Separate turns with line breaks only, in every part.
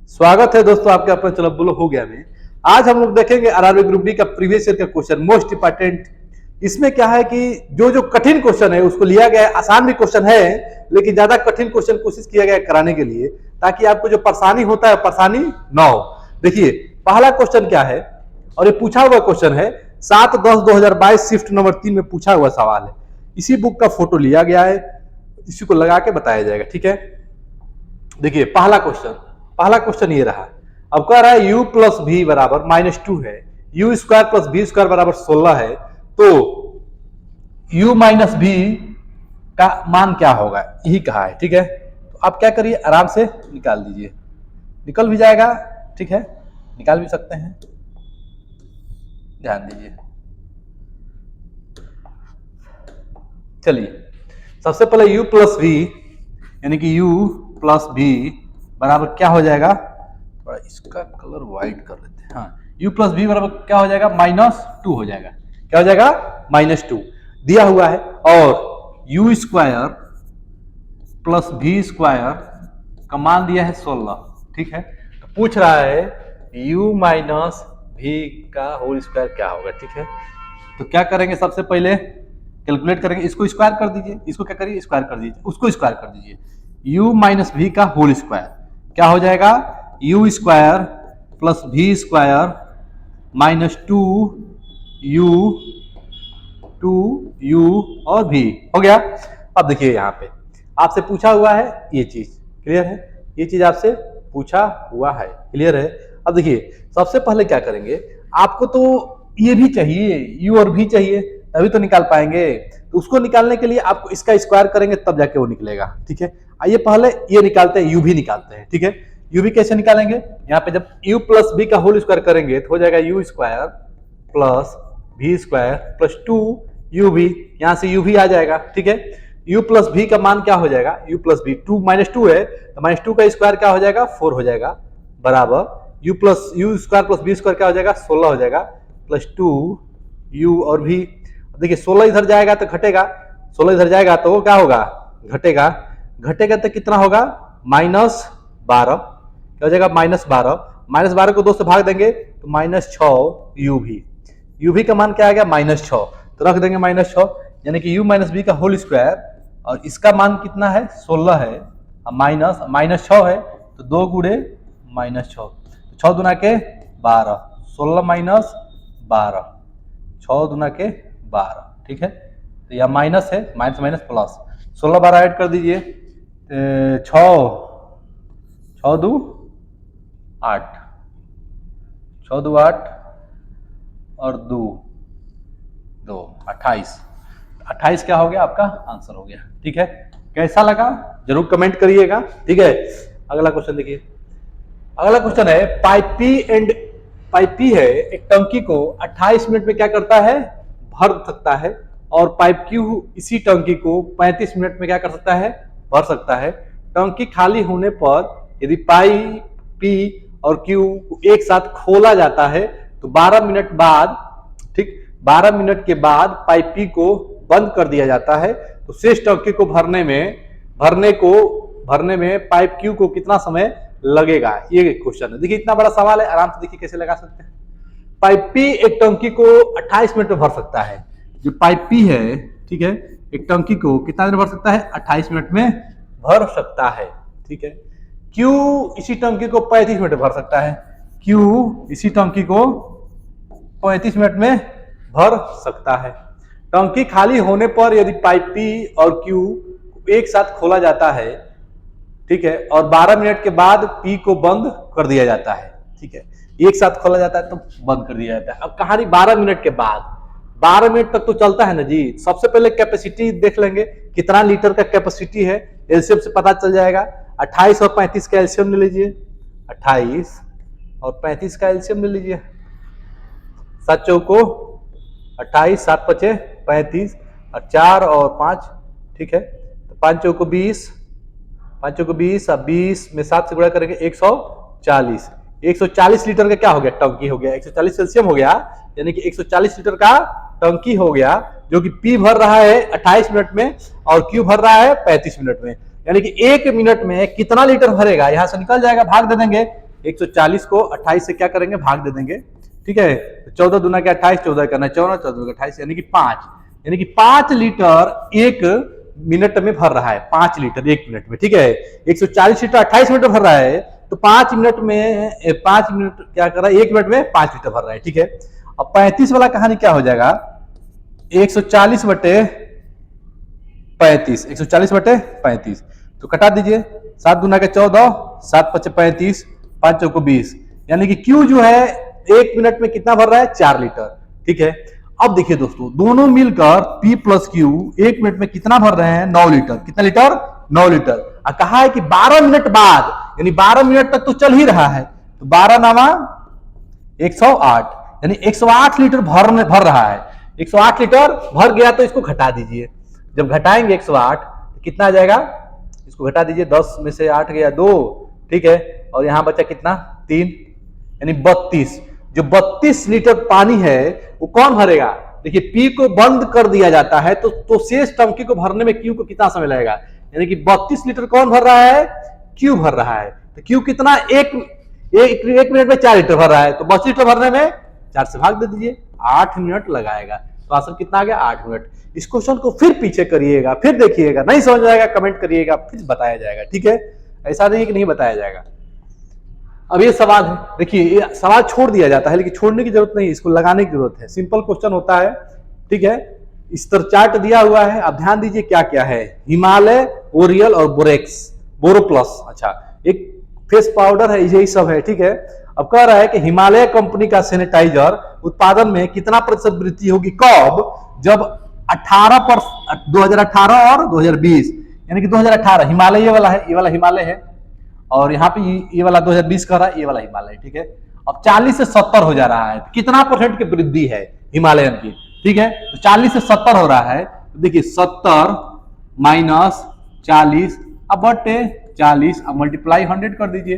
स्वागत है दोस्तों आपके अपने चलो बोलो हो गया में। आज हम लोग देखेंगे आरआरबी ग्रुप डी का प्रीवियस ईयर का क्वेश्चन मोस्ट इंपॉर्टेंट। इसमें क्या है कि जो जो कठिन क्वेश्चन है उसको लिया गया है, आसान भी क्वेश्चन है लेकिन ज्यादा कठिन क्वेश्चन कोशिश किया गया है कराने के लिए ताकि आपको जो परेशानी होता है परेशानी ना हो। देखिए पहला क्वेश्चन क्या है और ये पूछा हुआ क्वेश्चन है 7-10-2022 शिफ्ट नंबर 3 में पूछा हुआ सवाल है। इसी बुक का फोटो लिया गया है, इसी को लगा के बताया जाएगा। ठीक है, देखिए पहला क्वेश्चन ये रहा। अब कह रहा है u प्लस भी बराबर -2 है, u square plus b square बराबर 16 है, तो u माइनस भी का मान क्या होगा यही कहा है। ठीक है, तो आप क्या करिए आराम से निकाल दीजिए, निकल भी जाएगा। ठीक है, निकाल भी सकते हैं, ध्यान दीजिए। चलिए सबसे पहले u प्लस भी यानी कि u प्लस भी बराबर क्या हो जाएगा, थोड़ा इसका कलर व्हाइट कर लेते हैं। हाँ, u प्लस भी बराबर क्या हो जाएगा -2 हो जाएगा। क्या हो जाएगा -2 दिया हुआ है, और u स्क्वायर प्लस भी स्क्वायर का मान दिया है 16। ठीक है, तो पूछ रहा है u माइनस भी का होल स्क्वायर क्या होगा। ठीक है, तो क्या करेंगे, सबसे पहले कैलकुलेट करेंगे, इसको स्क्वायर कर दीजिए, इसको क्या करिए स्क्वायर कर दीजिए, उसको स्क्वायर कर दीजिए। u माइनस भी का होल स्क्वायर क्या हो जाएगा, u स्क्वायर प्लस भी स्क्वायर -2u और भी हो गया। अब देखिए यहाँ पे आपसे पूछा हुआ है ये चीज, क्लियर है, ये चीज आपसे पूछा हुआ है, क्लियर है। अब देखिए सबसे पहले क्या करेंगे, आपको तो ये भी चाहिए u और भी चाहिए तभी तो निकाल पाएंगे, तो उसको निकालने के लिए आपको इसका स्क्वायर करेंगे तब जाके वो निकलेगा। ठीक है, आइए पहले ये निकालते हैं, u भी निकालते हैं। ठीक है, u भी कैसे निकालेंगे, यहाँ पे जब u प्लस b का होल स्क्वायर करेंगे तो हो जाएगा u स्क्वायर प्लस भी स्क्वायर प्लस 2u भी, यहाँ से u भी आ जाएगा। ठीक है, u प्लस भी का मान क्या हो जाएगा, u प्लस भी -2 है तो -2 का स्क्वायर क्या हो जाएगा 4 हो जाएगा, बराबर u square plus b square क्या हो जाएगा 16 हो जाएगा, प्लस 2u और भी। देखिए 16 इधर जाएगा तो घटेगा, 16 इधर जाएगा तो क्या होगा घटेगा, घटेगा तो कितना होगा -12, क्या हो जाएगा -12 को 2 से भाग देंगे तो -6u भी, u भी का मान क्या आ गया -6, तो रख देंगे -6, यानी कि u माइनस बी का होल स्क्वायर, और इसका मान कितना है 16 है, -6 है तो 2 गुणे -6, 6 दूना के 12, 16 - 12, 6 दूना के 12। ठीक है, तो यह माइनस है, माइनस माइनस प्लस, 16 12 ऐड कर दीजिए, 6 2 8, 6 2 8 और 2 2 28 क्या हो गया आपका आंसर हो गया। ठीक है, कैसा लगा जरूर कमेंट करिएगा। ठीक है, अगला क्वेश्चन देखिए, अगला क्वेश्चन है पाइप पी है, एक टंकी को 28 मिनट में क्या करता है भर सकता है, और पाइप क्यू इसी टंकी को 35 मिनट में क्या कर सकता है भर सकता है। टंकी खाली होने पर यदि पाइप पी और क्यू एक साथ खोला जाता है तो 12 मिनट बाद, ठीक 12 मिनट के बाद पाइप पी को बंद कर दिया जाता है, तो शेष टंकी को भरने में पाइप क्यू को कितना समय लगेगा, ये क्वेश्चन है। देखिए इतना बड़ा सवाल है, आराम से देखिए कैसे लगा सकते हैं। पाइप पी एक टंकी को 28 मिनट में भर सकता है, जो पाइप पी है, ठीक है, एक टंकी को कितना देर भर सकता है 28 मिनट में भर सकता है। ठीक है, क्यू इसी टंकी को 35 मिनट में भर सकता है, क्यू इसी टंकी को 35 मिनट में भर सकता है। टंकी खाली होने पर यदि पाइप पी और क्यू एक साथ खोला जाता है, ठीक है, और 12 मिनट के बाद पी को बंद कर दिया जाता है। ठीक है, एक साथ खोला जाता है तो बंद कर दिया जाता है। अब कहानी 12 मिनट के बाद, 12 मिनट तक तो चलता है ना जी। सबसे पहले कैपेसिटी देख लेंगे, कितना लीटर का कैपेसिटी है, एलसीएम से पता चल जाएगा। 28 और 35 का एलसीएम ले लीजिए, 28 और 35 का एलसीएम ले लीजिए, 7 चौको 28, 7 पचे 35 और 4 और 5, ठीक है, तो 5 चौको 20, 5 चौको 20 और 20 में 7 से गुणा करेंगे 140 लीटर का क्या हो गया टंकी हो गया, 140 सेल्सियम हो गया, यानी कि 140 लीटर का टंकी हो गया, जो कि पी भर रहा है 28 मिनट में और क्यू भर रहा है 35 मिनट में। यानी कि 1 मिनट में कितना लीटर भरेगा, यहां से निकल जाएगा, भाग दे देंगे, 140 को 28 से क्या करेंगे, भाग दे देंगे, ठीक है। तो 14 दूना क्या 28, 14 करना 14, 14 28 यानी कि 5, यानी कि 5 लीटर 1 मिनट में भर रहा है, 5 लीटर 1 मिनट में, ठीक है। 140 लीटर 28 मिनट में भर रहा है, तो 5 मिनट में 5 मिनट क्या कर रहा है, 1 मिनट में 5 लीटर भर रहा है, ठीक है। अब 35 वाला कहानी क्या हो जाएगा, 140 बटे 35, 140 बटे 35, तो कटा दीजिए, 7 दूना का 14, 7 पचे 35, 5 चौको 20, यानी कि Q जो है 1 मिनट में कितना भर रहा है, 4 लीटर, ठीक है। अब देखिए दोस्तों, दोनों मिलकर P प्लस Q 1 मिनट में कितना भर रहे हैं, 9 लीटर, कितना लीटर, 9 लीटर। और कहा है कि 12 मिनट बाद, यानी 12 मिनट तक तो चल ही रहा है, तो 12 नामा 108, यानी 108 लीटर भर रहा है, 108 लीटर भर गया, तो इसको घटा दीजिए, जब घटाएंगे 108 तो कितना आ जाएगा, इसको घटा दीजिए, 10 में से 8 गया 2, ठीक है, और यहां बचा कितना 3, यानी 32, जो 32 लीटर पानी है वो कौन भरेगा, देखिए पी को बंद कर दिया जाता है, तो शेष टंकी को भरने में क्यू को कितना समय लगेगा, यानी कि 32 लीटर कौन भर रहा है, क्यू भर रहा है, तो क्यू कितना एक मिनट में 4 लीटर भर रहा है, तो 32 लीटर भरने में 4 से भाग दे दीजिए, 8 मिनट लगाएगा, तो आंसर कितना आ गया, 8 मिनट। इस क्वेश्चन को फिर पीछे करिएगा, फिर देखिएगा, नहीं समझ आएगा कमेंट करिएगा, फिर बताया जाएगा, ठीक है, ऐसा नहीं कि नहीं बताया जाएगा। अब ये सवाल है, देखिए ये सवाल छोड़ दिया जाता है, लेकिन छोड़ने की जरूरत नहीं, इसको लगाने की जरूरत है, सिंपल क्वेश्चन होता है, ठीक है। इस तरह चार्ट दिया हुआ है, आप ध्यान दीजिए क्या क्या है, हिमालय, ओरियल और बोरेक्स, बोरोप्लस, अच्छा एक फेस पाउडर है, यही सब है, ठीक है। अब कह रहा है कि हिमालय कंपनी का सैनिटाइजर उत्पादन में कितना प्रतिशत वृद्धि होगी, कब, जब 2018 और 2020, यानी कि 2018 हिमालय ये वाला है, ये वाला हिमालय है, और यहाँ पे ये वाला 2020 का रहा है, ये वाला हिमालय, ठीक है। अब 40 से 70 हो जा रहा है, कितना परसेंट की वृद्धि है हिमालयन की, ठीक है, तो 40 से 70 हो रहा है, तो देखिए 70 माइनस 40 अब बटे 40, अब मल्टीप्लाई 100 कर दीजिए,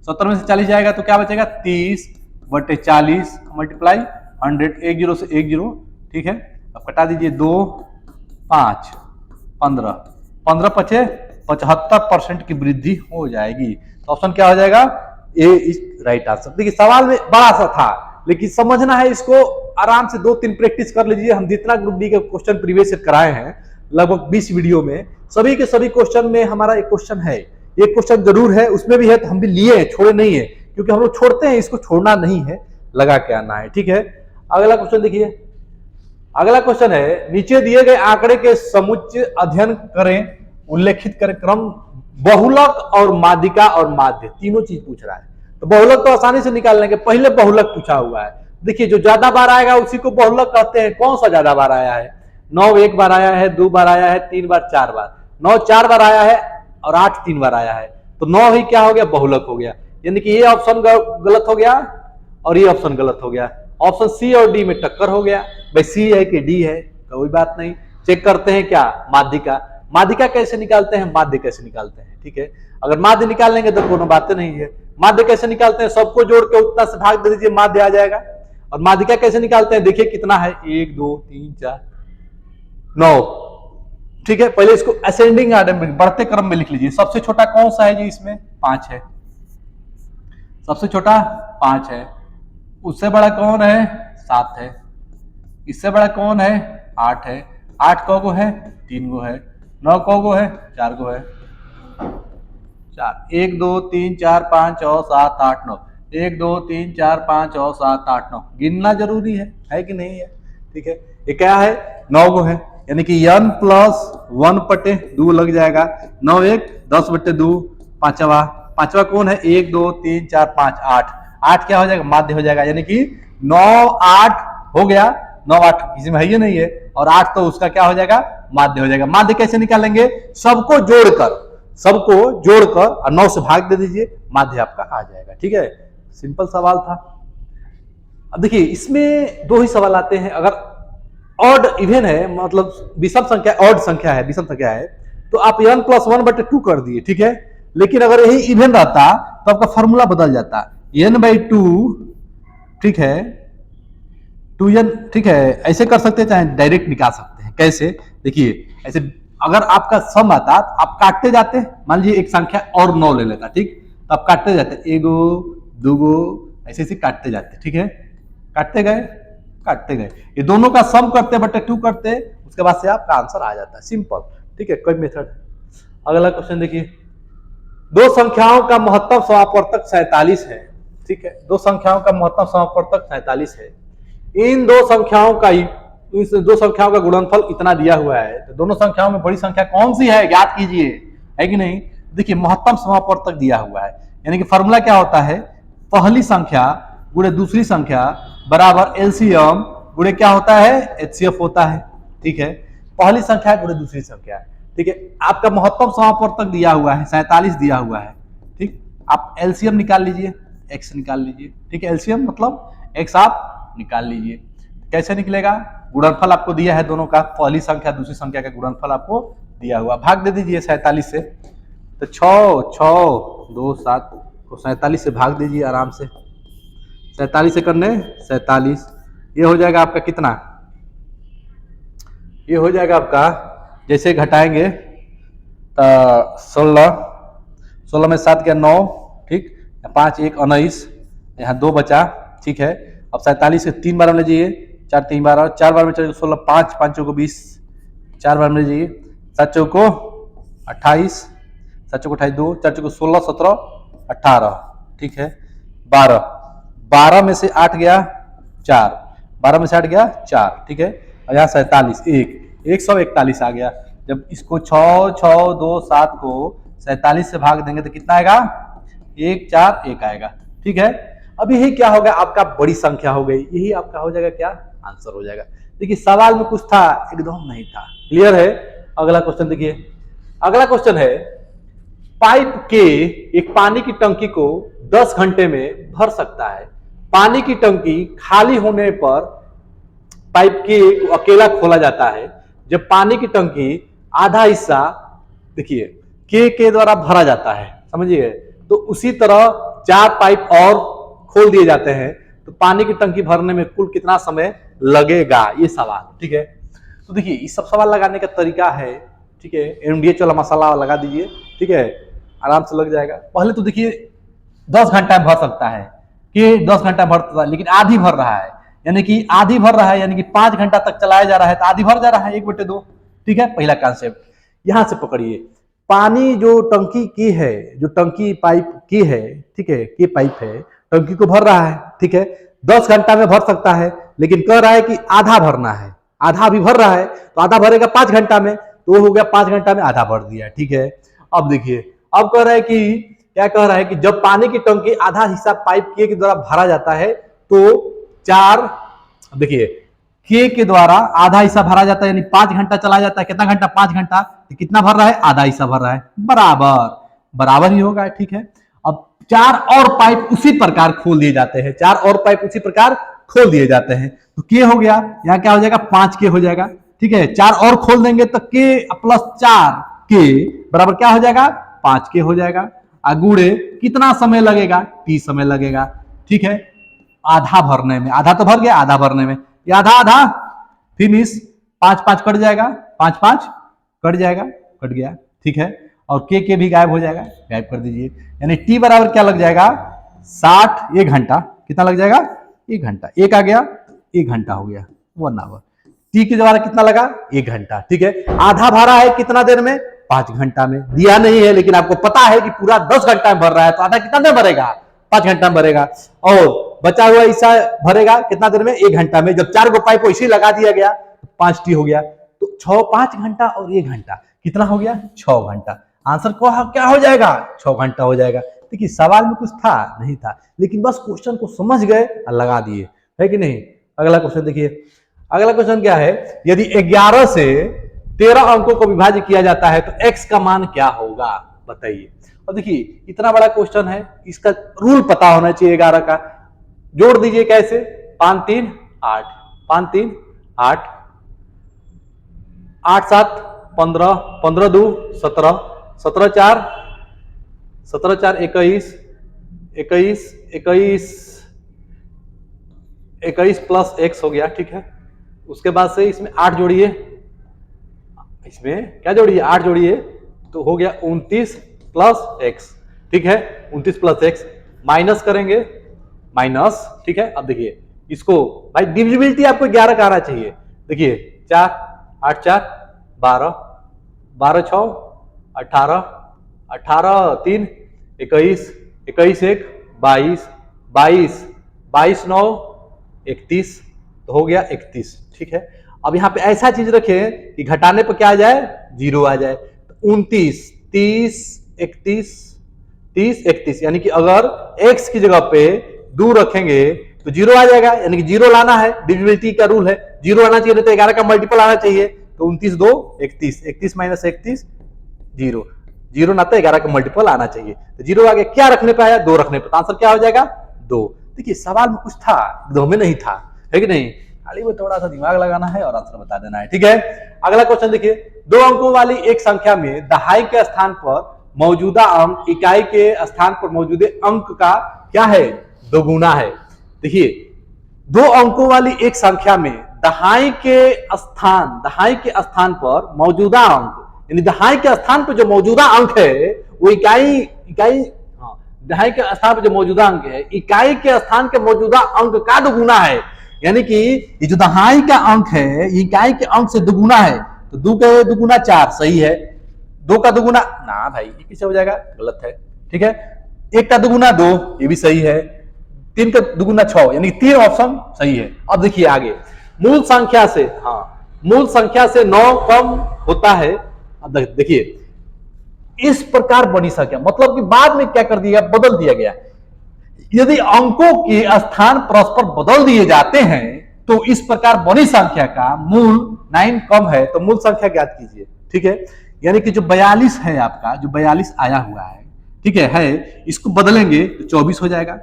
70 में से 40 जाएगा तो क्या बचेगा, 30 बटे 40 मल्टीप्लाई 100, 1 0 से 1 0, ठीक है। अब कटा दीजिए, 2 5 15, 15 पचे 75% की वृद्धि हो जाएगी, तो ऑप्शन क्या हो जाएगा, ए इज राइट आंसर। देखिए सवाल में बड़ा सा था, लेकिन समझना है इसको, आराम से 2-3 प्रैक्टिस कर लीजिए। हम जितना ग्रुप डी के क्वेश्चन प्रीवियस कराए हैं लगभग 20 वीडियो में, सभी के सभी क्वेश्चन में हमारा एक क्वेश्चन है, एक क्वेश्चन जरूर है, उसमें भी है, तो हम भी लिए हैं, छोड़े नहीं है, क्योंकि हम लोग छोड़ते हैं, इसको छोड़ना नहीं है, लगा के आना है, ठीक है। अगला क्वेश्चन देखिए, अगला क्वेश्चन है, नीचे दिए गए आंकड़े के समुच्चय अध्ययन करें, उल्लेखित करें क्रम, बहुलक और माध्यिका और माध्य तीनों चीज पूछ रहा है, तो बहुलक तो आसानी से निकाल लेंगे, पहले बहुलक पूछा हुआ है, देखिए जो ज्यादा बार आएगा उसी को बहुलक कहते हैं। कौन सा ज्यादा बार आया है, 9 एक बार आया है, 2 बार आया है, 3 बार, 4 बार, 9 4 बार आया है और 8 3 बार आया है, तो 9 ही क्या हो गया, बहुलक हो गया, यानी कि ये ऑप्शन गलत हो गया और ये ऑप्शन गलत हो गया, ऑप्शन सी और डी में टक्कर हो गया, भाई सी है कि डी है, कोई बात नहीं, चेक करते हैं क्या, माध्यिका, माध्यिका कैसे निकालते हैं, माध्य कैसे निकालते हैं, ठीक है। अगर माध्य निकाल लेंगे तो कोनो बात नहीं है, माध्य कैसे निकालते हैं, सबको जोड़ के उतना से भाग दे दीजिए, माध्य आ जाएगा। और माध्यिका कैसे निकालते हैं, देखिए कितना है, 1 2 3 4 9, ठीक है। पहले इसको असेंडिंग आर्डर में, बढ़ते क्रम में लिख लीजिए, सबसे छोटा कौन सा है जी, इसमें 5 है, सबसे छोटा 5 है, उससे बड़ा कौन है, 7 है, इससे बड़ा कौन है, 8 है, 8 कौ गो है, 3 गो है, 9 कौ गो है, 4 गो है, 4 1 2 3 4 5 6 7 8 9, 1 2 3 4 5 6 7 8 9, गिनना जरूरी है कि नहीं है, ठीक है। ये क्या है, 9 गो है, यानी कि n प्लस 1 बटे 2 लग जाएगा, 9 1 10 बटे 2, पांचवा कौन है, 1 2 3 4 5 8, 8 क्या हो जाएगा, माध्य हो जाएगा, यानी कि 9 8 हो गया, 9 8 किसी में है ही नहीं है, और 8 तो उसका क्या हो जाएगा, माध्य हो जाएगा। माध्य कैसे निकालेंगे, सबको जोड़कर और 9 से भाग दे दीजिए, माध्य आपका आ जाएगा, ठीक है, सिंपल सवाल था। अब देखिए इसमें 2 ही सवाल आते हैं, अगर ऑड इवन है, मतलब विषम संख्या, ऑड संख्या है, विषम संख्या है, तो आप n प्लस 1 बटे 2 कर दिए, ठीक है। लेकिन अगर यही इवन रहता तो आपका फॉर्मूला बदल जाता, n/2, ठीक है, 2n, ठीक है, ऐसे कर सकते हैं, चाहे डायरेक्ट निकाल सकते हैं। कैसे, देखिए ऐसे, अगर आपका सम आता आप काटते जाते, मान लीजिए एक संख्या और 9 ले लेता, ठीक, तो आप काटते जाते, 1 दो गो, ऐसे ऐसे काटते जाते, ठीक है, काटते गए, ये दोनों का सम करते बटे 2 करते, उसके बाद से आपका आंसर आ जाता है, सिंपल, ठीक है, कोई मेथड। अगला क्वेश्चन देखिए, दो संख्याओं का महत्तम समापवर्तक 47 है, ठीक है, दो संख्याओं का महत्तम समापवर्तक 47 है, इन दो संख्याओं का गुणनफल इतना दिया हुआ है, तो दोनों संख्याओं में बड़ी संख्या कौन सी है ज्ञात कीजिए, है कि नहीं। देखिए महत्तम समापवर्तक दिया हुआ है, यानी कि फॉर्मूला क्या होता है, पहली संख्या गुणे दूसरी संख्या बराबर एलसीएम गुणे क्या होता है, एचसीएफ होता है, ठीक है, पहली संख्या गुणे दूसरी संख्या, ठीक है। आपका महत्तम समापवर्तक दिया हुआ है 47 दिया हुआ है, ठीक, आप एलसीएम निकाल लीजिए, एक्स निकाल लीजिए, ठीक है, एलसीएम मतलब एक्स आप निकाल लीजिए, कैसे निकलेगा, गुणनफल आपको दिया है दोनों का, पहली संख्या दूसरी संख्या का गुणनफल आपको दिया हुआ, भाग दे दीजिए 47 से, तो 6 2 7 को 47 से भाग दीजिए आराम से, 47 से करने 47, ये हो जाएगा आपका कितना, ये हो जाएगा आपका, जैसे घटाएंगे 16 में 7 गया 9, ठीक, 5 1 19, यहाँ 2 बचा, ठीक है। अब 47 से 3 बार में ले जाइए, 4 3 12, 4 बार में चलेगा 16, 5 5 को 20, 4 बार में ले जाइए, 7 चौको 28, 7 चौको 28, 2 4 चौको 16 17 18, ठीक है, 12 में से 8 गया 4, 12 में से 8 गया 4, ठीक है, और यहाँ 47 141 आ गया। जब इसको 6 6 2 7 को 47 से भाग देंगे तो कितना आएगा, 1 4 1 आएगा, ठीक है। अब यही क्या होगा, आपका बड़ी संख्या हो गई, यही आपका हो जाएगा क्या, आंसर हो जाएगा। देखिए सवाल में कुछ था, एकदम नहीं था, क्लियर है। अगला क्वेश्चन देखिए, अगला क्वेश्चन है, पाइप के एक पानी की टंकी को 10 घंटे में भर सकता है, पानी की टंकी खाली होने पर पाइप के को अकेला खोला जाता है, जब पानी की टंकी आधा हिस्सा देखिए के द्वारा भरा जाता है, समझिए, तो उसी तरह 4 पाइप और खोल दिए जाते हैं, तो पानी की टंकी भरने में कुल कितना समय लगेगा, ये सवाल, ठीक है। तो देखिए इस सब सवाल लगाने का तरीका है, ठीक है, एमडीएच वाला मसाला लगा दीजिए, ठीक है, आराम से लग जाएगा। पहले तो देखिए 10 घंटा भर सकता है, कि 10 घंटा भर सकता है, लेकिन आधी भर रहा है, यानी कि आधी भर रहा है, यानी कि 5 घंटा तक चलाया जा रहा है, तो आधी भर जा रहा है 1/2, ठीक है, पहला कॉन्सेप्ट। यहां से पकड़िए, पानी जो टंकी की है, जो टंकी पाइप की है, ठीक है, की पाइप है, टंकी को भर रहा है, ठीक है, 10 घंटा में भर सकता है, लेकिन कह रहा है कि आधा भरना है, आधा भी भर रहा है, तो आधा भरेगा 5 घंटा में, तो हो गया 5 घंटा में आधा भर दिया, ठीक है। अब देखिए, अब कह रहा है कि क्या कह रहा है कि जब पानी की टंकी आधा हिस्सा पाइप के द्वारा भरा जाता है, तो 4, देखिए के द्वारा आधा हिस्सा भरा जाता है, यानी 5 घंटा चला जाता है, कितना घंटा, 5 घंटा, तो कितना भर रहा है, आधा हिस्सा भर रहा है, बराबर ही होगा, ठीक है। अब 4 और पाइप उसी प्रकार खोल दिए जाते हैं, 4 और पाइप उसी प्रकार खोल दिए जाते हैं, तो के हो गया, यहाँ क्या हो जाएगा, 5 के हो जाएगा, ठीक है, 4 और खोल देंगे तो के प्लस 4 के बराबर क्या हो जाएगा, 5 के हो जाएगा, गुणे कितना समय लगेगा, t समय लगेगा, ठीक है, आधा भरने में, आधा तो भर गया, आधा भरने में, ये आधा फिनिश, 5 5 कट जाएगा, 5 5 कट जाएगा, कट गया, ठीक है, और के भी गायब हो जाएगा, गायब कर दीजिए, यानी टी बराबर क्या लग जाएगा, 60, 1 घंटा, कितना लग जाएगा, 1 घंटा, 1 आ गया, 1 घंटा हो गया, 1 आवर, टी के द्वारा कितना लगा, 1 घंटा, ठीक है। आधा भरा है कितना देर में, 5 घंटा में, दिया नहीं है, लेकिन आपको पता है कि पूरा 10 घंटा में भर रहा है, तो आधा कितना देर भरेगा, 5 घंटा में भरेगा, और बचा हुआ हिस्सा भरेगा कितना देर में, 1 घंटा में। जब 4 गो पाइप वैसे लगा दिया गया, तो 5 टी हो गया, तो 5 घंटा और 1 घंटा कितना हो गया, 6 घंटा। आंसर को क्या हो जाएगा, 6 घंटा हो जाएगा। देखिए सवाल में कुछ था नहीं था, लेकिन बस क्वेश्चन को समझ गए और लगा दिए, है कि नहीं। अगला क्वेश्चन देखिए, अगला क्वेश्चन क्या है, यदि 11 से 13 अंकों को विभाजित किया जाता है तो x का मान क्या होगा, बताइए। और देखिए इतना बड़ा क्वेश्चन है, इसका रूल पता होना चाहिए 11 का। जोड़ दीजिए कैसे, 5 3 8, 5 3 8, 8 7 15, 15 2 17, 17 4 21, 21 प्लस x हो गया, ठीक है। उसके बाद से इसमें 8 जोड़िए, इसमें क्या जोड़िए, 8 जोड़िए, तो हो गया 29 प्लस x, ठीक है, 29 प्लस x माइनस करेंगे, माइनस, ठीक है। अब देखिए इसको भाई डिविजिबिलिटी आपको 11 का आना चाहिए। देखिए 4 8 4 12, 12 6 18, 18 3 21, 21 1 22, 22 22 9 31, तो हो गया 31, ठीक है। अब यहाँ पे ऐसा चीज रखें कि घटाने पर क्या आ जाए, 0 आ जाए। तो 29 30 31 30 31, यानी कि अगर x की जगह पे 2 रखेंगे तो 0 आ जाएगा, यानी कि 0 लाना है, डिविजिबिलिटी का रूल है, 0 आना चाहिए, तो 11 का मल्टीपल आना चाहिए। तो 29 2 31, 31 माइनस 31 0, 0 ना तो 11 का मल्टीपल आना चाहिए। तो 0 आगे क्या रखने पे आया, 2 रखने पे, तो आंसर क्या हो जाएगा 2। देखिए सवाल में कुछ था, एकदम में नहीं था, है कि नहीं, खाली में थोड़ा सा दिमाग लगाना है और आंसर बता देना है, ठीक है। अगला क्वेश्चन देखिए, 2 अंकों वाली एक संख्या में दहाई के स्थान पर मौजूदा अंक इकाई के स्थान पर मौजूदा अंक का क्या है, दोगुना है। देखिए 2 अंकों वाली एक संख्या में दहाई के स्थान पर मौजूदा अंक, यानी दहाई के स्थान पर जो मौजूदा अंक है वो इकाई दहाई के स्थान पर जो मौजूदा अंक है इकाई के स्थान के मौजूदा अंक का दोगुना है। यानी कि ये जो दहाई का अंक है इकाई के अंक से दोगुना है। तो 2 का दोगुना 4, सही है। 2 का दोगुना ना भाई, ये किससे हो जाएगा, गलत है, ठीक है। 1 का दोगुना 2, ये भी सही है। 3 का दोगुना 6, यानी 3 ऑप्शन सही है। अब देखिए आगे, मूल संख्या से, मूल संख्या से 9 कम होता है। अब देखिए इस प्रकार बनी संख्या, मतलब कि बाद में क्या कर दिया, बदल दिया गया। यदि अंकों के स्थान परस्पर बदल दिए जाते हैं तो इस प्रकार बनी संख्या का मूल 9 कम है, तो मूल संख्या ज्ञात कीजिए, ठीक है। यानी कि जो 42 है आपका, जो 42 आया हुआ है, ठीक है, इसको बदलेंगे तो 24 हो जाएगा।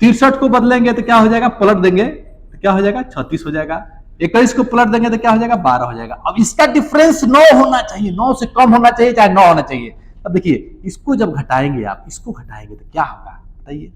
63 को बदलेंगे तो क्या हो जाएगा, पलट देंगे तो क्या हो जाएगा, 36 हो जाएगा। 21 को पलट देंगे तो क्या हो जाएगा, 12 हो जाएगा। अब इसका डिफरेंस 9 होना चाहिए, 9 से कम होना चाहिए, चाहे 9 होना चाहिए। अब देखिए इसको जब घटाएंगे आप, इसको घटाएंगे तो क्या होगा बताइए,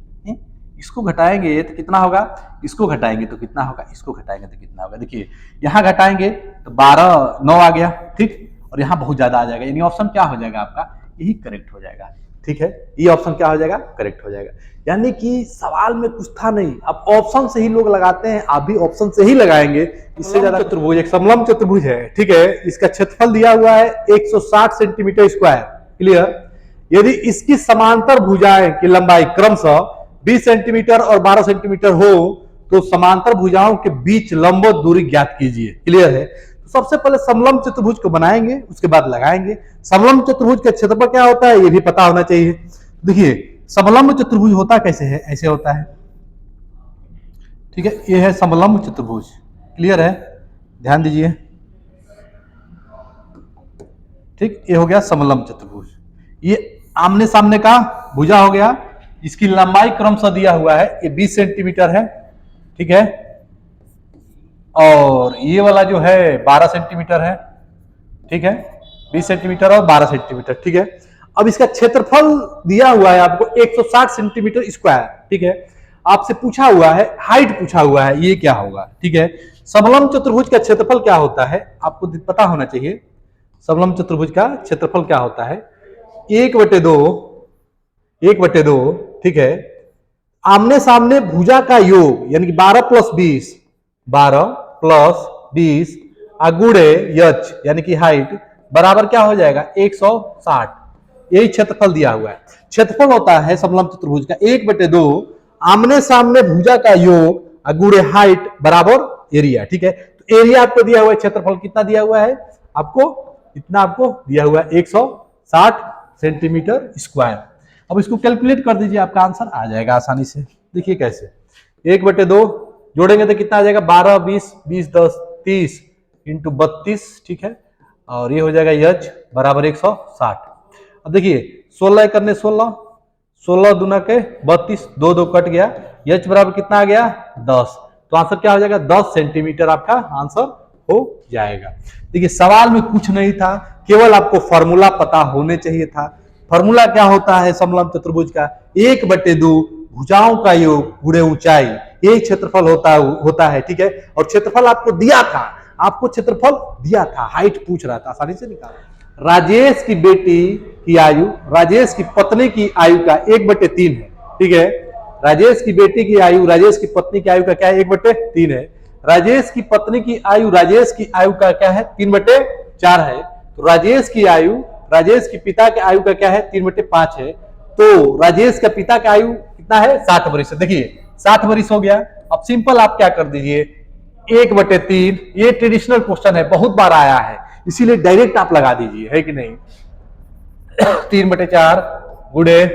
इसको घटाएंगे तो कितना होगा, इसको घटाएंगे तो कितना होगा, इसको घटाएंगे तो कितना होगा। देखिए यहां घटाएंगे तो 12 9 आ गया, ठीक, और यहां बहुत ज्यादा आ जाएगा, यानी ऑप्शन क्या हो जाएगा आपका, यही करेक्ट हो जाएगा, ठीक है। ये ऑप्शन क्या हो जाएगा, करेक्ट हो जाएगा। यानी कि सवाल में कुछ था नहीं, अब ऑप्शन से ही लोग लगाते हैं, आप भी ऑप्शन से ही लगाएंगे। इससे ज्यादा चतुर्भुज, एक समलंब चतुर्भुज है, ठीक है। इसका क्षेत्रफल दिया हुआ है 160 सेंटीमीटर स्क्वायर, क्लियर। यदि इसकी समांतर भुजाएं की लंबाई क्रमशः 20 सेंटीमीटर और 12 सेंटीमीटर हो तो समांतर भुजाओं के बीच लंबवत दूरी ज्ञात कीजिए, क्लियर है। तो सबसे पहले समलंब चतुर्भुज को बनाएंगे, उसके बाद लगाएंगे। समलंब चतुर्भुज का क्षेत्रफल क्या होता है ये भी पता होना चाहिए। देखिए समलंब चतुर्भुज होता कैसे है, ऐसे होता है, ठीक है। ये है समलंब चतुर्भुज, क्लियर है, ध्यान दीजिए, ठीक। ये हो गया समलंब चतुर्भुज, ये आमने सामने का भुजा हो गया। इसकी लंबाई क्रमशः दिया हुआ है, ये 20 सेंटीमीटर है, ठीक है, और ये वाला जो है 12 सेंटीमीटर है, ठीक है, 20 सेंटीमीटर और 12 सेंटीमीटर, ठीक है। अब इसका क्षेत्रफल दिया हुआ है आपको 160 सेंटीमीटर स्क्वायर, ठीक है। आपसे पूछा हुआ है, हाइट पूछा हुआ है, ये क्या होगा, ठीक है। समलंब चतुर्भुज का क्षेत्रफल क्या होता है आपको पता होना चाहिए। समलंब चतुर्भुज का क्षेत्रफल क्या होता है, 1/2, ठीक है। आमने सामने भुजा का योग यानी कि 12 + 20 गुणे यच यानी कि हाइट बराबर क्या हो जाएगा 160, यही क्षेत्रफल दिया हुआ है। क्षेत्रफल होता है समलंब चतुर्भुज का 1/2 आमने सामने भुजा का योग गुणे हाइट बराबर एरिया, ठीक है। तो एरिया आपको दिया हुआ है, क्षेत्रफल कितना दिया हुआ है आपको, इतना आपको दिया हुआ है 160 सेंटीमीटर स्क्वायर। अब इसको कैलकुलेट कर दीजिए, आपका आंसर आ जाएगा आसानी से। देखिए कैसे, 1/2 जोड़ेंगे तो कितना आ जाएगा, 12 20 20 10 30 इंटू 32, ठीक है, और ये हो जाएगा यच बराबर 160। अब देखिए 16 करने 16 दूना के 32, 2 2 कट गया, यच बराबर कितना आ गया 10। तो आंसर क्या हो जाएगा 10 सेंटीमीटर आपका आंसर हो जाएगा। देखिए सवाल में कुछ नहीं था, केवल आपको फॉर्मूला पता होने चाहिए था। फॉर्मूला क्या होता है समलंब चतुर्भुज का, 1/2 भुजाओं का योग गुणे ऊंचाई, यही क्षेत्रफल होता है, ठीक है। और क्षेत्रफल आपको दिया था, आपको क्षेत्रफल दिया था, हाइट पूछ रहा था, आसानी से निकाला। राजेश की बेटी की आयु, राजेश की पत्नी की आयु का 1/3 है, ठीक है। राजेश की बेटी की आयु राजेश की पत्नी की आयु का क्या है, 1/3 है। राजेश की पत्नी की आयु राजेश की आयु का क्या है, 3/4 है। तो राजेश की आयु राजेश की पिता के आयु का क्या है, 3/5 है। तो राजेश का पिता का आयु कितना है, 60 वर्ष। देखिए 60 वर्ष हो गया। अब सिंपल आप क्या कर दीजिए, 1/3। ये ट्रेडिशनल क्वेश्चन है, बहुत बार आया है, इसीलिए डायरेक्ट आप लगा दीजिए, है कि नहीं। 3/4 गुणे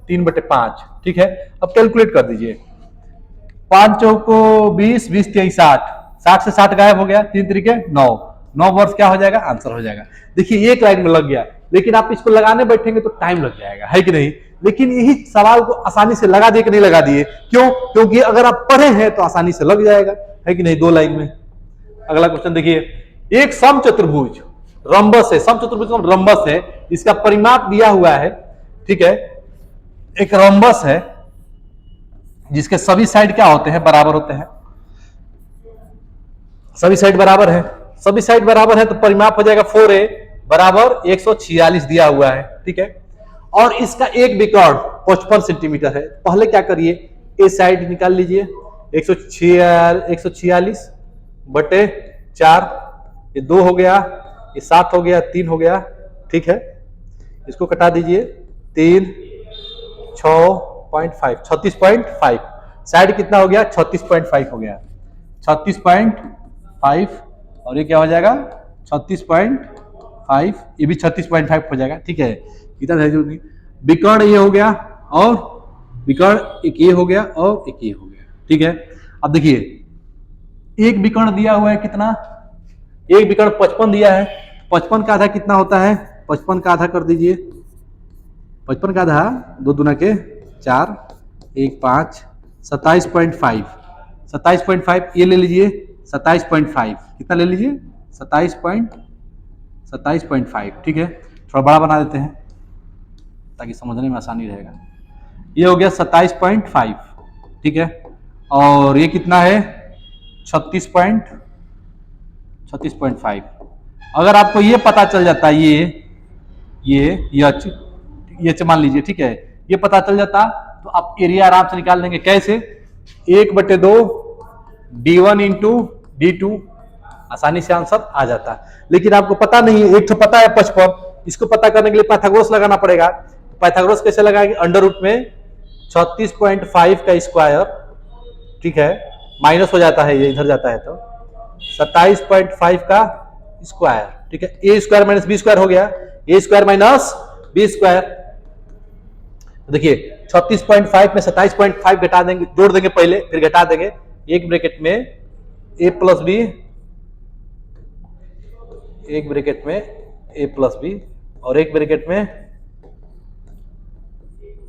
3/5, ठीक है। अब कैलकुलेट कर दीजिए, 5 चौको 20, 20 तेईस 60, 60 से 60 गायब हो गया, 3 तरीके 9, 9 वर्ष क्या हो जाएगा, आंसर हो जाएगा। देखिए एक लाइन में लग गया, लेकिन आप इसको लगाने बैठेंगे तो टाइम लग जाएगा, है कि नहीं। लेकिन यही सवाल को आसानी से लगा दिए कि नहीं लगा दिए, क्यों, क्योंकि अगर आप पढ़े हैं तो आसानी से लग जाएगा, है कि नहीं, 2 लाइन में। अगला क्वेश्चन देखिए, एक समचतुर्भुज रंबस है, समचतुर्भुज रंबस है, इसका परिमाप दिया हुआ है, ठीक है। एक रंबस है जिसके सभी साइड क्या होते हैं, बराबर होते हैं, सभी साइड बराबर है, सभी साइड बराबर है तो परिमाप हो जाएगा 4a बराबर 146 दिया हुआ है, ठीक है। और इसका एक विकर्ण 55 सेंटीमीटर है। पहले क्या करिए, ए साइड निकाल लीजिए, 146 बटे 4, ये 2 हो गया, ये 7 हो गया, 3 हो गया, ठीक है। इसको कटा दीजिए, 3 6.5 36.5, साइड कितना हो गया, 36.5 हो गया, 36.5, और ये क्या हो जाएगा 36.5, ये भी 36.5 हो जाएगा, ठीक है। इतना नहीं, विकर्ण ये हो गया, और विकर्ण एक ये हो गया, और एक ये हो गया, ठीक है। अब देखिए एक विकर्ण दिया हुआ है कितना, एक विकर्ण 55 दिया है, 55 का आधा कितना होता है, 55 का आधा कर दीजिए, 55 का आधा 2 दूना के 4, 1 5, 27.5, 27.5 ये ले लीजिए, 27.5 कितना ले लीजिए, 27.5, ठीक है। थोड़ा बड़ा बना देते हैं ताकि समझने में आसानी रहेगा। ये हो गया 27.5, ठीक है। और ये कितना है 36.5। अगर आपको ये पता चल जाता, ये मान लीजिए, ठीक है, ये पता चल जाता तो आप एरिया आराम से निकाल लेंगे। कैसे, 1/2 d1 इंटू d2, आसानी से आंसर आ जाता। लेकिन आपको पता नहीं है, एक तो पता है 55, इसको पता करने के लिए पाइथागोरस लगाना पड़ेगा। पाइथागोरस कैसे लगाएंगे, अंडर रूट में 36.5 का स्क्वायर, ठीक है, माइनस हो जाता है, ये इधर जाता है तो 27.5 का स्क्वायर, ठीक है। ए स्क्वायर माइनस बी स्क्वायर हो गया, ए स्क्वायर माइनस बी स्क्वायर। देखिए 36.5 में 27.5 घटा देंगे, जोड़ देंगे पहले, फिर घटा देंगे। एक ब्रैकेट में a प्लस बी, एक ब्रैकेट में a प्लस बी, और एक ब्रैकेट में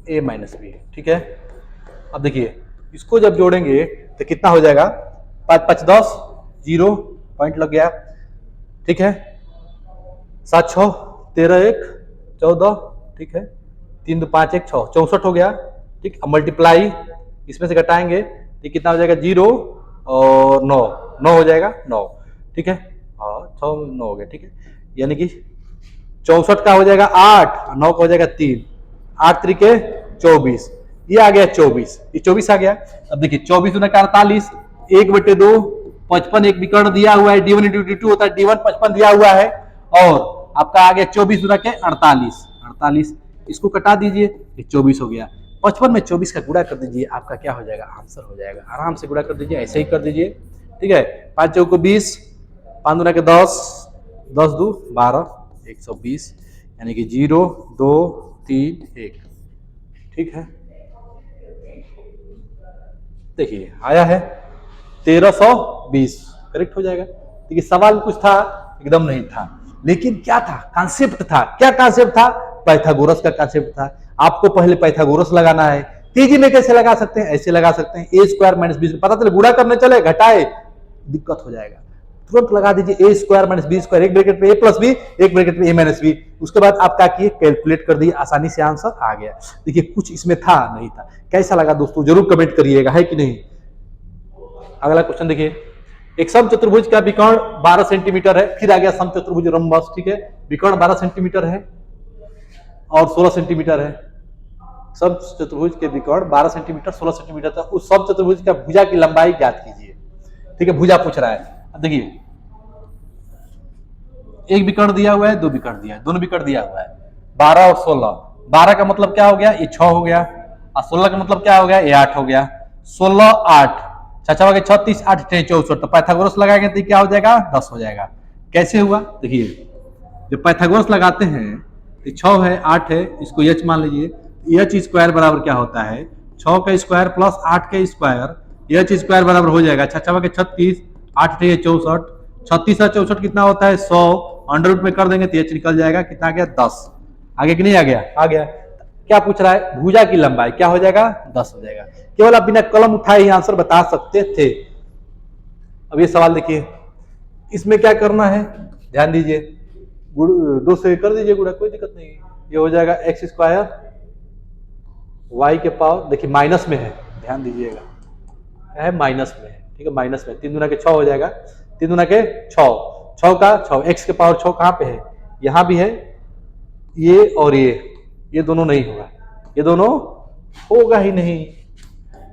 a माइनस बी, ठीक है। अब देखिए इसको जब जोड़ेंगे तो कितना हो जाएगा, 5 5 10, 0 पॉइंट लग गया, ठीक है। 7 6 13 1 14, ठीक है। 3 2 5 1 6, 64 हो गया, ठीक। अब मल्टीप्लाई इसमें से घटाएंगे तो कितना हो जाएगा, 0 और 9 हो जाएगा, 9, ठीक है। और 6 9 हो गया, ठीक है। यानी कि 64 का हो जाएगा 8, 9 का हो जाएगा 3, 8 तरीके 24, ये आ गया 24, ये 24 आ गया। अब देखिए 24 गुना 48, 1/2, 55 एक विकर्ण दिया हुआ है, d1 इंटू d2 होता है, d1 55 दिया हुआ है, और आपका आ गया 24 गुना के 48, इसको कटा दीजिए, ये 24 हो गया। 55 में 24 का गुणा कर दीजिए, आपका क्या हो जाएगा, आंसर हो जाएगा। आराम से गुणा कर दीजिए, ऐसे ही कर दीजिए, ठीक है। 5 चौको 20, 5 दूना के 10, 10 2 12, 120, यानी कि 0 2 3 1, ठीक है। देखिए आया है 1320, करेक्ट हो जाएगा। देखिए सवाल कुछ था, एकदम नहीं था, लेकिन क्या था, कॉन्सेप्ट था। क्या कॉन्सेप्ट था, पाइथागोरस का कॉन्सेप्ट था। आपको पहले पाइथागोरस लगाना है। तेजी में कैसे लगा सकते हैं, ऐसे लगा सकते हैं, ए स्क्वायर माइनस बी, पता चले गुणा करने चले घटाए दिक्कत हो जाएगा, तुरंत लगा दीजिए ए स्क्वायर माइनस बी स्क्वायर, एक ब्रैकेट में ए प्लस बी, एक ब्रैकेट में ए माइनस बी। उसके बाद आप क्या किए, कैलकुलेट कर दिए, आसानी से आंसर आ गया। देखिए कुछ इसमें था नहीं था। कैसा लगा दोस्तों, जरूर कमेंट करिएगा, है कि नहीं। अगला क्वेश्चन देखिए, एक समचतुर्भुज का विकर्ण 12 सेंटीमीटर है। फिर आ गया समचतुर्भुज रंबस, ठीक है। विकर्ण 12 सेंटीमीटर है और 16 सेंटीमीटर है, सब चतुर्भुज के विकर्ण 12 सेंटीमीटर 16 सेंटीमीटर तक, उस सब चतुर्भुज का भुजा की लंबाई ज्ञात कीजिए। ठीक है, भुजा पूछ रहा है। अब देखिए, एक विकर्ण दिया हुआ है, दो विकर्ण दिया है, दोनों विकर्ण दिया हुआ है 12 और 16। 12 का मतलब क्या हो गया, ये 6 हो गया, और 16 का मतलब क्या हो गया, ये 8 हो गया। 16 8 छछा के 36 8 64, तो पाइथागोरस लगाएंगे तो क्या हो जाएगा, 10 हो जाएगा। कैसे हुआ, देखिए जब पाइथागोरस लगाते हैं तो 6 है 8 है, इसको एच मान लीजिए। एच स्क्वायर बराबर क्या होता है, 6 का स्क्वायर प्लस 8 का स्क्वायर, एच स्क्वायर बराबर हो जाएगा छछा के 36 8 64, 36 और 64 कितना होता है 100, अंडर रूट में कर देंगे तो एच निकल जाएगा, कितना आ गया 10। आगे कि नहीं आ गया, आ गया। क्या पूछ रहा है, भुजा की लंबाई क्या हो जाएगा, 10 हो जाएगा। केवल आप बिना कलम उठाए ही आंसर बता सकते थे। अब ये सवाल देखिए, इसमें क्या करना है, ध्यान दीजिए, 2 से कर दीजिए गुणा, कोई दिक्कत नहीं। ये हो जाएगा एक्स स्क्वायर वाई के पावर, देखिए माइनस में है, ध्यान दीजिएगा, है माइनस में है। ठीक है, माइनस में 3 दूना के 6 हो जाएगा, 3 दूना के 6, 6 का 6, एक्स के पावर 6 कहाँ पे है, यहाँ भी है, ये और ये दोनों नहीं होगा, ये दोनों होगा ही नहीं।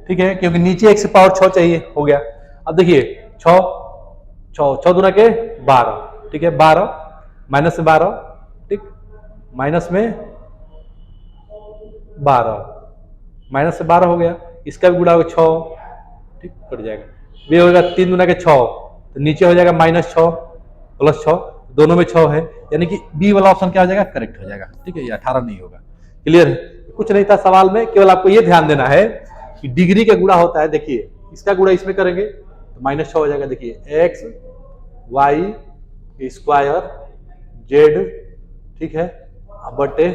ठीक है, क्योंकि नीचे एक्स के पावर 6 चाहिए, हो गया। अब देखिए 6 6 दूना के 12, ठीक है 12 माइनस में 12, ठीक, माइनस में 12, माइनस से 12 हो गया, इसका भी गुणा होगा 6, ठीक, कट जाएगा। ये होगा 3 दूना के 6, तो नीचे हो जाएगा -6 प्लस 6, दोनों में 6 है, यानी कि बी वाला ऑप्शन क्या हो जाएगा, करेक्ट हो जाएगा। ठीक है, ये 18 नहीं होगा। क्लियर है, कुछ नहीं था सवाल में, केवल आपको ये ध्यान देना है कि डिग्री का गुणा होता है। देखिए इसका गुणा इसमें करेंगे तो -6 हो जाएगा। देखिए एक्स वाई स्क्वायर जेड, ठीक है, बटे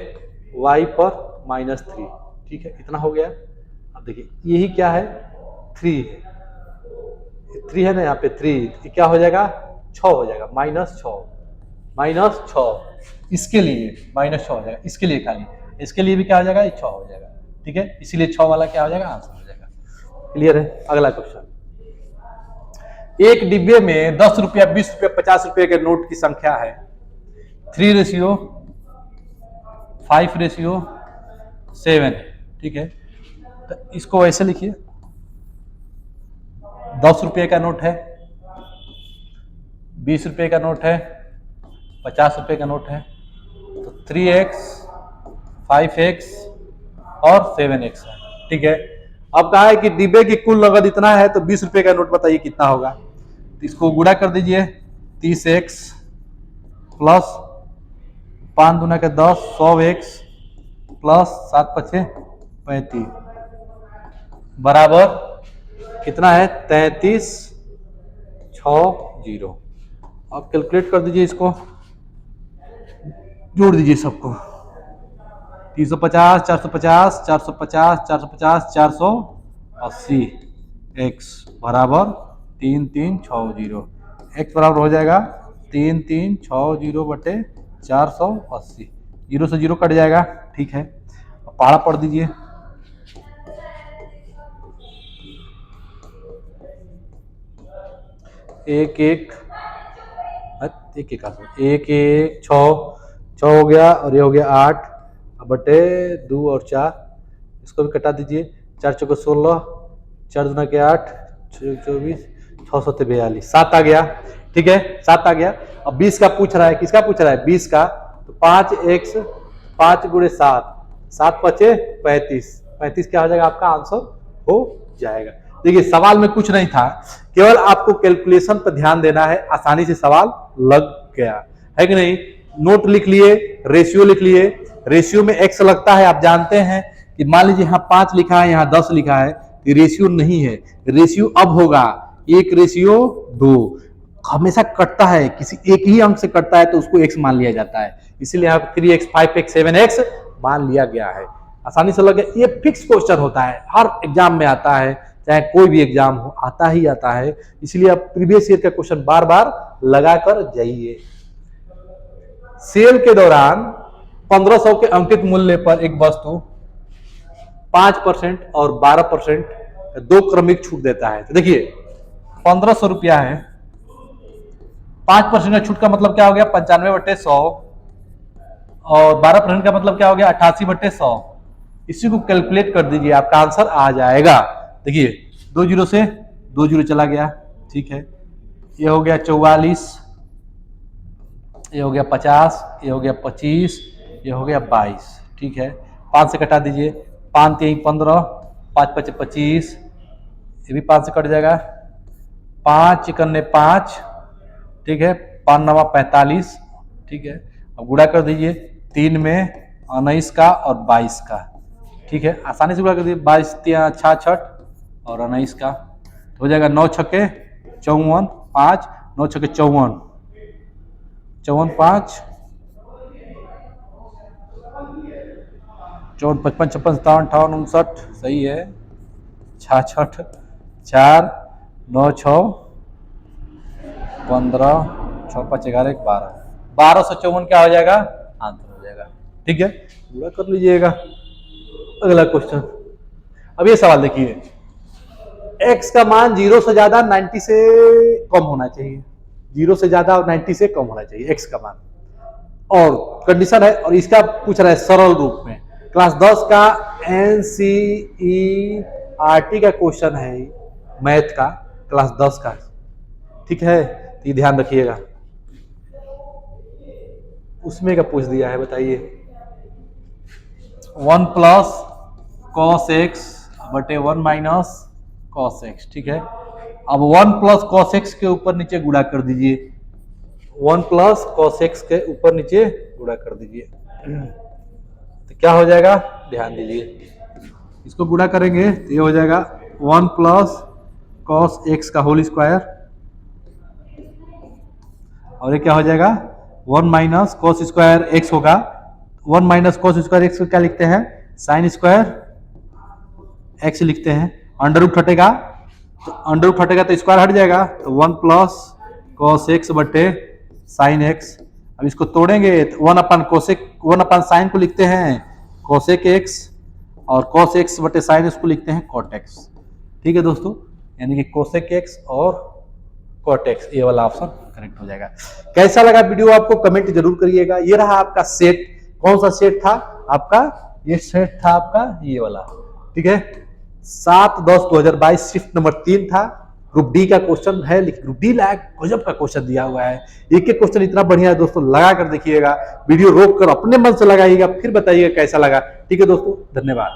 वाई पर -3, ठीक है, इतना हो गया। अब देखिए यही क्या है, 3 है, 3 है ना यहाँ पे 3, क्या हो जाएगा 6 हो जाएगा, -6 इसके लिए -6 हो जाएगा, इसके लिए खाली, इसके लिए भी क्या हो जाएगा, ये 6 हो जाएगा। ठीक है, इसीलिए 6 वाला क्या हो जाएगा, आंसर हो जाएगा। क्लियर है, अगला क्वेश्चन, एक डिब्बे में 10 रुपया 20 रुपया 50 रुपये के नोट की संख्या है 3:5:7, ठीक है, तो इसको ऐसे लिखिए, 10 रुपये का नोट है, 20 रुपये का नोट है, 50 रुपये का नोट है, तो 3x 5x और 7x है। ठीक है, अब कहा है कि डिब्बे की कुल नगद इतना है, तो 20 रुपये का नोट बताइए कितना होगा। तो इसको गुणा कर दीजिए, 30x प्लस 5 दूना के 10 100x प्लस 7 5 35 बराबर कितना है 3360। अब कैलकुलेट कर दीजिए, इसको जोड़ दीजिए सबको, 350 450 450 450 480 x बराबर 3360, x बराबर हो जाएगा 3360 बटे 480, 0 से 0 कट जाएगा। ठीक है, पहाड़ा पढ़ दीजिए, एक एक 6 हो गया, और ये हो गया 8 बटे 2 और 4, इसको भी कटा दीजिए, 4 चौके 16, 4 दूना के 8 24 642, 7 आ गया। ठीक है, 7 आ गया। अब 20 का पूछ रहा है, किसका पूछ रहा है 20 का, तो 5x 5 गुणे 7 7 5 35 क्या हो जाएगा, आपका आंसर हो जाएगा। देखिए सवाल में कुछ नहीं था, केवल आपको कैलकुलेशन पर ध्यान देना है, आसानी से सवाल लग गया है कि नहीं। नोट लिख लिए, रेशियो लिख लिए, रेशियो में x लगता है, आप जानते हैं कि मान लीजिए यहाँ 5 लिखा है, यहाँ 10 लिखा है, तो रेशियो नहीं है, रेशियो अब होगा 1:2, हमेशा कटता है, किसी एक ही अंक से कटता है तो उसको x मान लिया जाता है, इसीलिए यहाँ 3x 5x 7x मान लिया गया है। आसानी से लग गया, ये फिक्स क्वेश्चन होता है, हर एग्जाम में आता है, चाहे कोई भी एग्जाम हो, आता ही आता है, इसलिए आप प्रीवियस ईयर का क्वेश्चन बार बार लगा कर जाइए। सेल के दौरान 1500 के अंकित मूल्य पर एक वस्तु 5% और 12% दो क्रमिक छूट देता है। तो देखिए 1500 रुपया है, 5% का छूट का मतलब क्या हो गया 95/100, और 12% का मतलब क्या हो गया 88/100। इसी को कैलकुलेट कर दीजिए, आपका आंसर आ जाएगा। देखिए 2 जीरो से 2 जीरो चला गया, ठीक है, ये हो गया 44, ये हो गया 50, ये हो गया 25, ये हो गया 22, ठीक है। 5 से कटा दीजिए, 5 3 15, 5 5 25, ये भी 5 से कट जाएगा, 5 इकन्ने 5, ठीक है, 5 नवा 45, ठीक है। अब गुणा कर दीजिए 3 में 19 का और 22 का, ठीक है, आसानी से गुणा कर दीजिए, 22 66 और 19 का हो जाएगा 9 छक्के 54, 5 9 छक्के 54, 54 5 54 55 56 57 58 59, सही है, 66 4 9 6 15 6 5 11 12, 1254 क्या हो जाएगा, आंसर हो जाएगा, ठीक है, पूरा कर लीजिएगा। अगला क्वेश्चन, अब ये सवाल देखिए, x का मान 0 से ज्यादा 90 से कम होना चाहिए, 0 से ज्यादा और 90 से कम होना चाहिए x का मान, और कंडीशन है, और इसका पूछ रहा है सरल रूप में, क्लास 10 का NCERT का क्वेश्चन है, मैथ का, क्लास 10 का, ठीक है, तो ये ध्यान रखिएगा, उसमें का पूछ दिया है, बताइए 1 प्लस कॉस एक्स बटे 1 माइनस कॉस एक्स, ठीक है। अब 1 प्लस कॉस एक्स के ऊपर नीचे गुणा कर दीजिए, 1 प्लस कॉस एक्स के ऊपर नीचे गुणा कर दीजिए, तो क्या हो जाएगा, ध्यान दीजिए, इसको गुणा करेंगे तो ये हो जाएगा 1 प्लस कॉस एक्स का होल स्क्वायर, और ये क्या हो जाएगा 1 माइनस कॉस स्क्वायर एक्स होगा, 1 माइनस कॉस स्क्वायर एक्स को क्या लिखते हैं, साइन स्क्वायर एक्स लिखते हैं, अंडर रूट हटेगा तो स्क्वायर हट जाएगा, तो 1 प्लस कॉस एक्स बटे साइन एक्स। अब इसको तोड़ेंगे तो 1 अपन साइन को लिखते हैं कोसेक एक्स, और कॉस एक्स बटे साइन एक्स को लिखते हैं कॉट एक्स, ठीक है दोस्तों, यानी कि कोसेक एक्स और कॉट एक्स, ये वाला ऑप्शन करेक्ट हो जाएगा। कैसा लगा वीडियो आपको कमेंट जरूर करिएगा। ये रहा आपका सेट, कौन सा सेट था आपका, ये सेट था आपका ये वाला, ठीक है, 7/10/2022 शिफ्ट नंबर 3 था, ग्रुप डी का क्वेश्चन है, लेकिन ग्रुप डी लायक गजब का क्वेश्चन दिया हुआ है, एक एक क्वेश्चन इतना बढ़िया है दोस्तों, लगा कर देखिएगा, वीडियो रोक कर अपने मन से लगाइएगा, फिर बताइएगा कैसा लगा, ठीक है दोस्तों, धन्यवाद।